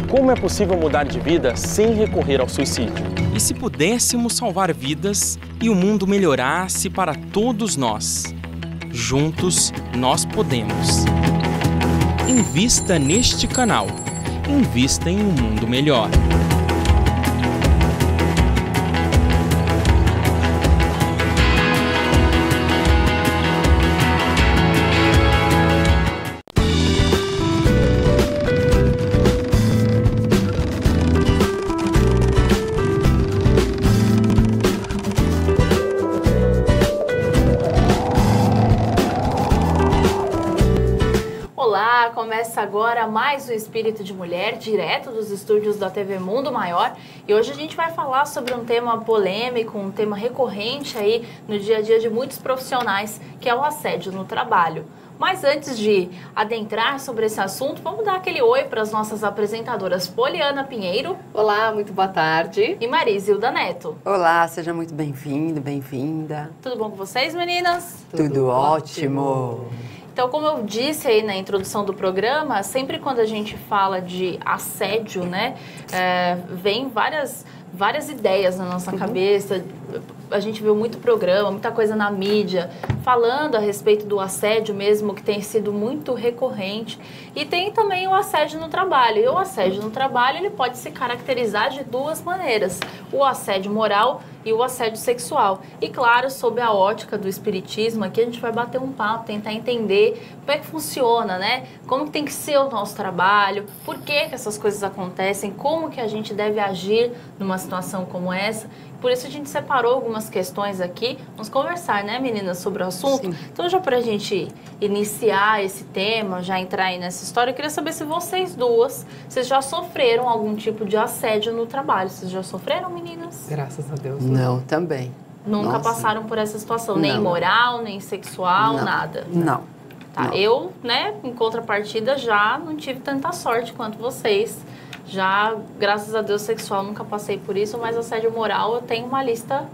Como é possível mudar de vida sem recorrer ao suicídio? E se pudéssemos salvar vidas e o mundo melhorasse para todos nós? Juntos, nós podemos. Invista neste canal. Invista em um mundo melhor. Começa agora mais o Espírito de Mulher, direto dos estúdios da TV Mundo Maior. E hoje a gente vai falar sobre um tema polêmico, um tema recorrente aí no dia a dia de muitos profissionais, que é o assédio no trabalho. Mas antes de adentrar sobre esse assunto, vamos dar aquele oi para as nossas apresentadoras Poliana Pinheiro. Olá, muito boa tarde. E Marizilda Neto. Olá, seja muito bem-vindo, bem-vinda. Tudo bom com vocês, meninas? Tudo ótimo. Então, como eu disse aí na introdução do programa, sempre quando a gente fala de assédio, né, vem várias ideias na nossa cabeça. A gente viu muito programa, muita coisa na mídia, falando a respeito do assédio mesmo, que tem sido muito recorrente. E tem também o assédio no trabalho. E o assédio no trabalho, ele pode se caracterizar de duas maneiras. O assédio moral e o assédio sexual. E claro, sob a ótica do espiritismo, aqui a gente vai bater um papo, tentar entender como é que funciona, né? Como que tem que ser o nosso trabalho, por que essas coisas acontecem, como que a gente deve agir numa situação como essa. Por isso a gente separou algumas questões aqui. Vamos conversar, né, meninas, sobre o assunto? Sim. Então, já para a gente iniciar esse tema, já entrar aí nessa história, eu queria saber se vocês já sofreram algum tipo de assédio no trabalho. Vocês já sofreram, meninas? Graças a Deus. Não, também. Nunca passaram por essa situação, nem moral, nem sexual, nada? Não. Tá, não. Eu, né, em contrapartida, já não tive tanta sorte quanto vocês. Já, graças a Deus, sexual, nunca passei por isso, mas assédio moral, eu tenho uma lista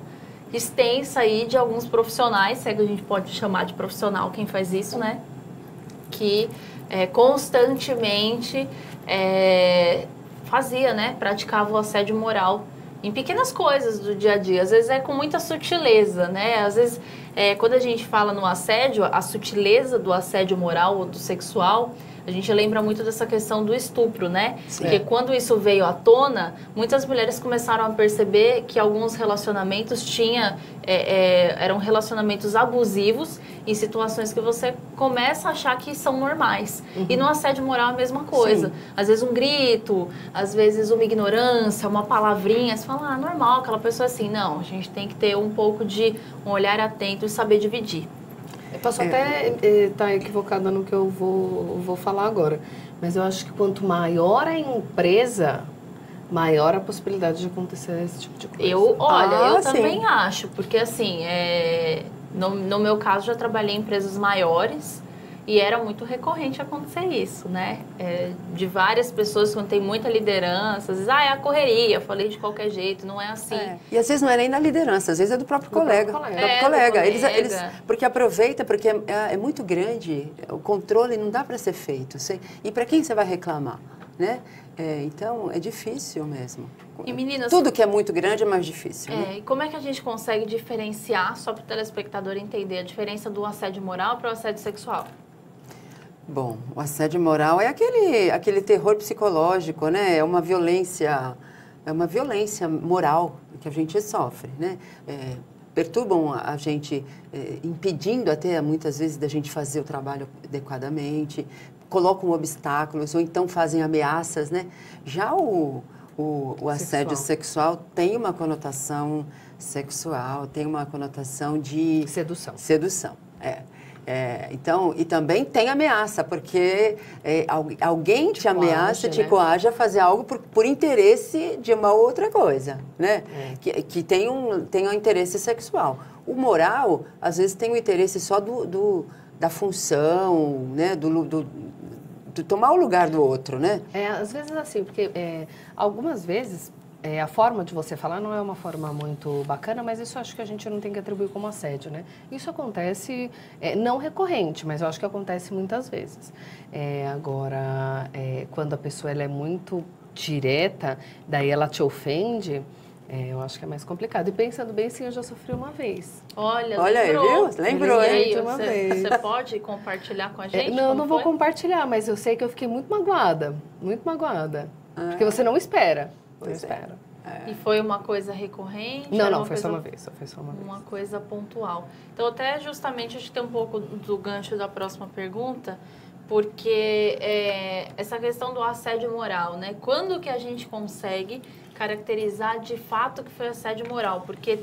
extensa aí de alguns profissionais, se é que a gente pode chamar de profissional quem faz isso, né? Que constantemente fazia, né? Praticava o assédio moral em pequenas coisas do dia a dia. Às vezes é com muita sutileza, né? Às vezes, quando a gente fala no assédio, a sutileza do assédio moral ou do sexual, a gente lembra muito dessa questão do estupro, né? Sim. Porque quando isso veio à tona, muitas mulheres começaram a perceber que alguns relacionamentos eram relacionamentos abusivos em situações que você começa a achar que são normais. Uhum. E no assédio moral é a mesma coisa. Sim. Às vezes um grito, às vezes uma ignorância, uma palavrinha, você fala, normal, aquela pessoa assim. Não, a gente tem que ter um pouco de um olhar atento e saber dividir. Eu posso até estar equivocada no que eu vou falar agora, mas eu acho que quanto maior a empresa, maior a possibilidade de acontecer esse tipo de coisa. Eu também acho, porque assim, no meu caso, já trabalhei em empresas maiores e era muito recorrente acontecer isso, né? De várias pessoas, quando tem muita liderança, às vezes, é a correria, falei de qualquer jeito, não é assim. E às vezes não é nem da liderança, às vezes é do próprio colega. Eles, porque aproveita, porque é muito grande, o controle não dá para ser feito. E para quem você vai reclamar, né? Então, é difícil mesmo. E meninas, tudo que é muito grande é mais difícil. Né? E como é que a gente consegue diferenciar, só para o telespectador entender, a diferença do assédio moral para o assédio sexual? Bom, o assédio moral é aquele terror psicológico, né? É uma violência moral que a gente sofre, né? Perturbam a gente, impedindo até muitas vezes da gente fazer o trabalho adequadamente, colocam obstáculos ou então fazem ameaças, né? Já o assédio sexual tem uma conotação sexual, tem uma conotação de sedução. Então, e também tem ameaça, porque alguém te ameaça, te coage a fazer algo por interesse de uma outra coisa, né? Que tem um interesse sexual. O moral, às vezes, tem o interesse só da função, né? De tomar o lugar do outro, né? Às vezes assim, porque algumas vezes a forma de você falar não é uma forma muito bacana, mas isso eu acho que a gente não tem que atribuir como assédio, né? Isso acontece, não recorrente, mas eu acho que acontece muitas vezes. Agora, quando a pessoa ela é muito direta, daí ela te ofende, eu acho que é mais complicado. E pensando bem, sim, eu já sofri uma vez. Olha aí, lembrou. viu? Lembrou, E hein? aí, Uma vez. você pode compartilhar com a gente? Não, como não vou foi? compartilhar, mas eu sei que eu fiquei muito magoada. Muito magoada. Porque você não espera. Não espera. E foi uma coisa recorrente? Não, Era não, uma foi só coisa- uma vez. Só foi só uma vez. Uma coisa pontual. Então, até justamente, acho que tem um pouco do gancho da próxima pergunta, porque essa questão do assédio moral, né? Quando que a gente consegue caracterizar de fato que foi assédio moral? Porque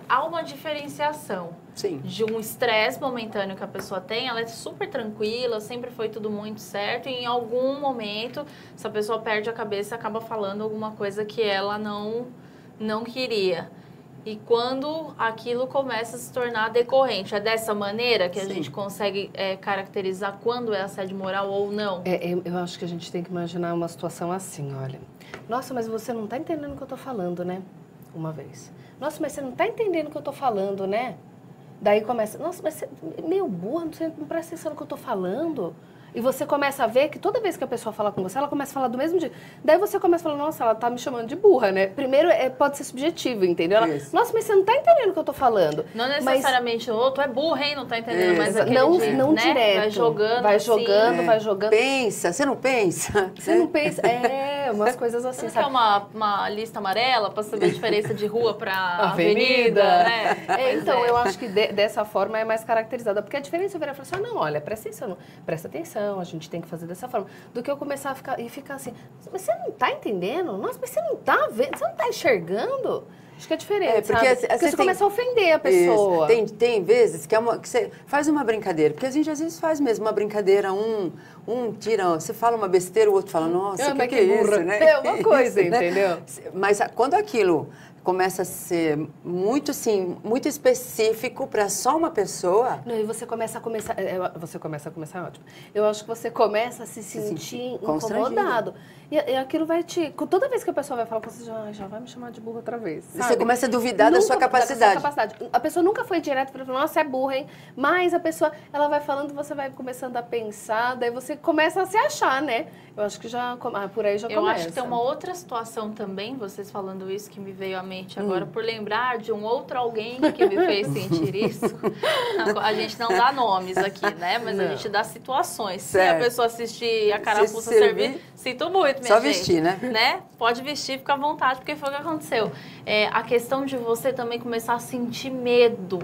há uma diferenciação Sim. de um estresse momentâneo que a pessoa tem, ela é super tranquila, sempre foi tudo muito certo, e em algum momento, essa pessoa perde a cabeça e acaba falando alguma coisa que ela não queria. E quando aquilo começa a se tornar decorrente, é dessa maneira que a Sim. gente consegue caracterizar quando é assédio moral ou não? Eu acho que a gente tem que imaginar uma situação assim, olha. Nossa, mas você não está entendendo o que eu estou falando, né? Uma vez. Nossa, mas você não está entendendo o que eu estou falando, né? Daí começa, nossa, mas você é meio burra, você não presta atenção no que eu estou falando. E você começa a ver que toda vez que a pessoa fala com você, ela começa a falar do mesmo jeito. Daí você começa a falar, nossa, ela tá me chamando de burra, né? Primeiro, pode ser subjetivo, entendeu? Ela, Isso. nossa, mas você não tá entendendo o que eu tô falando. Não necessariamente o outro é burro, hein? Não tá entendendo, mas aquele Não, de, não né? direto. Vai jogando Vai assim. jogando, vai jogando. Pensa, você não pensa? Você não pensa, umas coisas assim, Você quer sabe? uma lista amarela para saber a diferença de rua para Avenida. avenida? Né? Então, eu acho que dessa forma é mais caracterizada. Porque a diferença é virar e falar assim, não, olha, presta atenção, a gente tem que fazer dessa forma. Do que eu começar a ficar assim, mas você não tá entendendo? Nossa, mas você não tá vendo? Você não tá enxergando? Acho que é diferente, Porque sabe? Porque você começa a ofender a pessoa. Isso. Tem vezes que você faz uma brincadeira, porque a gente às vezes faz mesmo uma brincadeira, um tira, você fala uma besteira, o outro fala, nossa, mas que é burra. isso, né? É uma coisa, Isso, né? entendeu? Mas quando aquilo começa a ser muito, assim, muito específico para só uma pessoa... Não, e você começa a começar, é ótimo. Eu acho que você começa a se sentir incomodado. E aquilo vai toda vez que a pessoa vai falar com você, já vai me chamar de burra outra vez. Sabe? Você começa a duvidar da sua capacidade. A pessoa nunca foi direto para falar, nossa, é burra, hein? Mas a pessoa, ela vai falando, você vai começando a pensar, daí você começa a se achar, né? Eu acho que por aí já começa. Eu acho que tem uma outra situação também, vocês falando isso, que me veio à mente agora, por lembrar de um outro alguém que me fez sentir isso. A gente não dá nomes aqui, né? Mas a gente dá situações. Certo. Se a pessoa assistir a carapuça Se servir, servir, sinto muito, minha só gente. vestir, né? Pode vestir, fica à vontade, porque foi o que aconteceu. A questão de você também começar a sentir medo.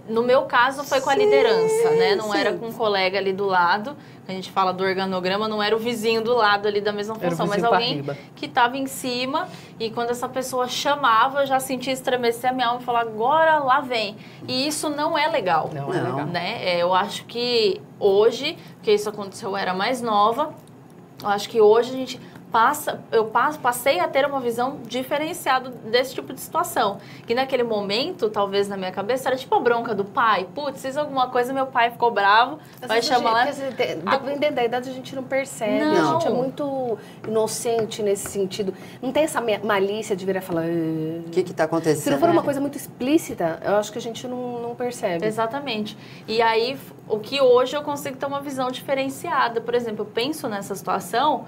No meu caso, foi com a liderança, né? Não era com um colega ali do lado. A gente fala do organograma, não era o vizinho do lado ali da mesma função, mas alguém que estava em cima. E quando essa pessoa chamava, eu já sentia estremecer a minha alma e falar, agora lá vem. E isso não é legal. Não é legal. Né? Eu acho que hoje, porque isso aconteceu, eu era mais nova, eu acho que hoje a gente passei a ter uma visão diferenciada desse tipo de situação. Que naquele momento, talvez na minha cabeça, era tipo a bronca do pai. Putz, fiz alguma coisa, meu pai ficou bravo, vai chamar lá. Dependendo da idade, a gente não percebe. Não. A gente é muito inocente nesse sentido. Não tem essa malícia de virar e falar... O que está acontecendo? Se não for uma coisa muito explícita, eu acho que a gente não percebe. Exatamente. E aí, o que hoje eu consigo ter uma visão diferenciada. Por exemplo, eu penso nessa situação,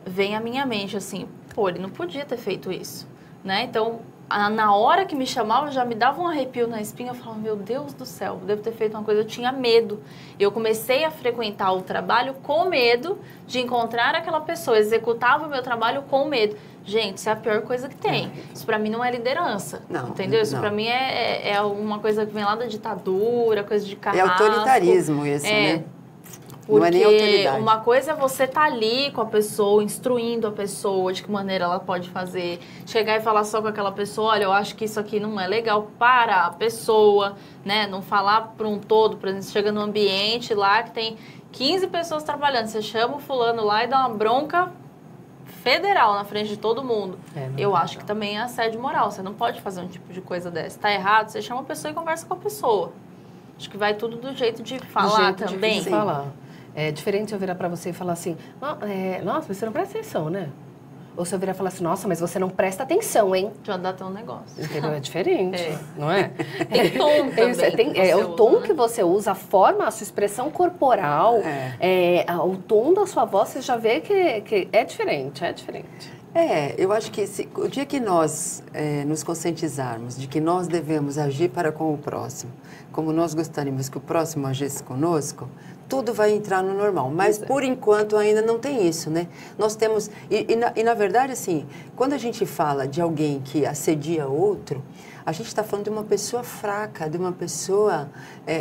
vem à minha mente assim, pô, ele não podia ter feito isso, né? Então, na hora que me chamava, já me dava um arrepio na espinha, eu falava, meu Deus do céu, devo ter feito uma coisa, eu tinha medo. Eu comecei a frequentar o trabalho com medo de encontrar aquela pessoa, executava o meu trabalho com medo. Gente, isso é a pior coisa que tem. Isso pra mim não é liderança, entendeu? Isso pra mim é uma coisa que vem lá da ditadura, coisa de carrasco. É autoritarismo isso, né? Porque não é nem autoridade. Uma coisa é você estar ali com a pessoa, instruindo a pessoa de que maneira ela pode fazer. Chegar e falar só com aquela pessoa, olha, eu acho que isso aqui não é legal para a pessoa, né? Não falar para um todo, por exemplo, você chega num ambiente lá que tem 15 pessoas trabalhando, você chama o fulano lá e dá uma bronca federal na frente de todo mundo. Eu acho que também é assédio moral, você não pode fazer um tipo de coisa dessa. Tá errado, você chama a pessoa e conversa com a pessoa. Acho que vai tudo do jeito de falar também. De falar. É diferente eu virar pra você e falar assim, nossa, mas você não presta atenção, né? Ou se eu virar e falar assim, nossa, mas você não presta atenção, hein? Já dá até um negócio. Entendeu? É diferente, não é? Tem tom também. É o tom que você usa, a forma, a sua expressão corporal, o tom da sua voz, você já vê que é diferente, Eu acho que o dia que nós nos conscientizarmos de que nós devemos agir para com o próximo, como nós gostaríamos que o próximo agisse conosco, tudo vai entrar no normal. Mas, por enquanto, ainda não tem isso, né? Nós temos... E na verdade, assim, quando a gente fala de alguém que assedia outro, a gente está falando de uma pessoa fraca, de uma pessoa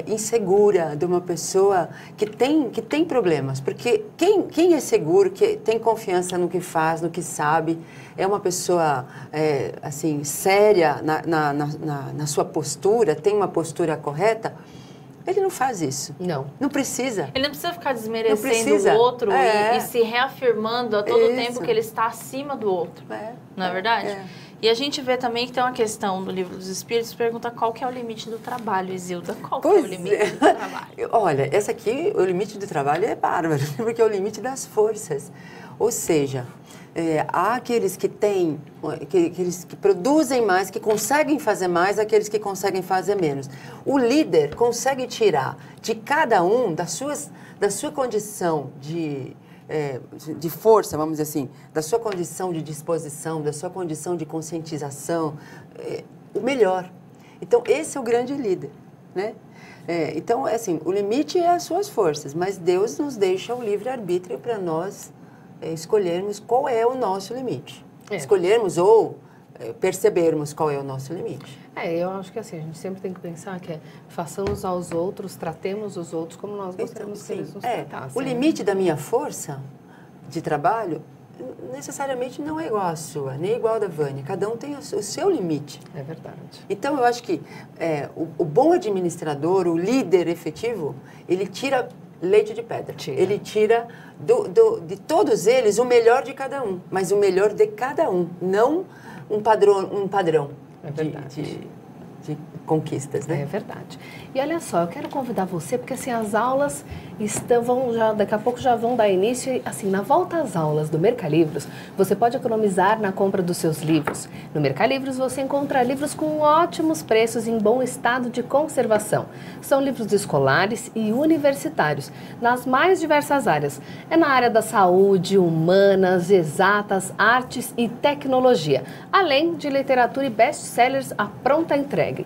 insegura, de uma pessoa que tem problemas. Porque quem é seguro, que tem confiança no que faz, no que sabe, é uma pessoa, assim, séria na sua postura, tem uma postura correta, ele não faz isso. Não precisa. Ele não precisa ficar desmerecendo o outro e se reafirmando a todo tempo que ele está acima do outro. Não é verdade? E a gente vê também que tem uma questão do Livro dos Espíritos, pergunta qual que é o limite do trabalho, Isilda. Qual que é o limite do trabalho? Olha, essa aqui, o limite do trabalho é bárbaro, porque é o limite das forças. Ou seja, há aqueles que têm, aqueles que produzem mais, que conseguem fazer mais, aqueles que conseguem fazer menos. O líder consegue tirar de cada um, da sua condição de força, vamos dizer assim, da sua condição de disposição, da sua condição de conscientização, o melhor. Então, esse é o grande líder, né? Então, assim, o limite é as suas forças, mas Deus nos deixa o livre-arbítrio para nós escolhermos qual é o nosso limite. Escolhermos ou percebermos qual é o nosso limite. Eu acho que assim, a gente sempre tem que pensar que façamos aos outros, tratemos os outros como nós gostaríamos que eles nos tratassem. O limite da minha força de trabalho necessariamente não é igual à sua, nem igual à da Vânia. Cada um tem o seu limite. É verdade. Então, eu acho que o bom administrador, o líder efetivo, ele tira leite de pedra. Ele tira de todos eles o melhor de cada um, mas o melhor de cada um, não um padrão de conquistas, né? É verdade. E olha só, eu quero convidar você, porque assim, as aulas daqui a pouco já vão dar início, e assim, na volta às aulas do Mercalivros, você pode economizar na compra dos seus livros. No Mercalivros você encontra livros com ótimos preços em bom estado de conservação. São livros escolares e universitários, nas mais diversas áreas. É na área da saúde, humanas, exatas, artes e tecnologia, além de literatura e best-sellers à pronta entrega.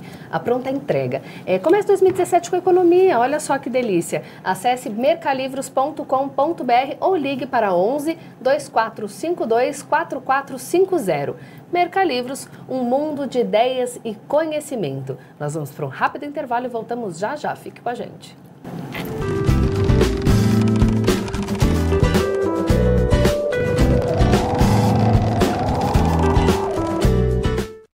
Comece 2017 com economia, olha só que delícia. Acesse mercalivros.com.br ou ligue para 11 2452 4450. Mercalivros, um mundo de ideias e conhecimento. Nós vamos para um rápido intervalo e voltamos já já. Fique com a gente.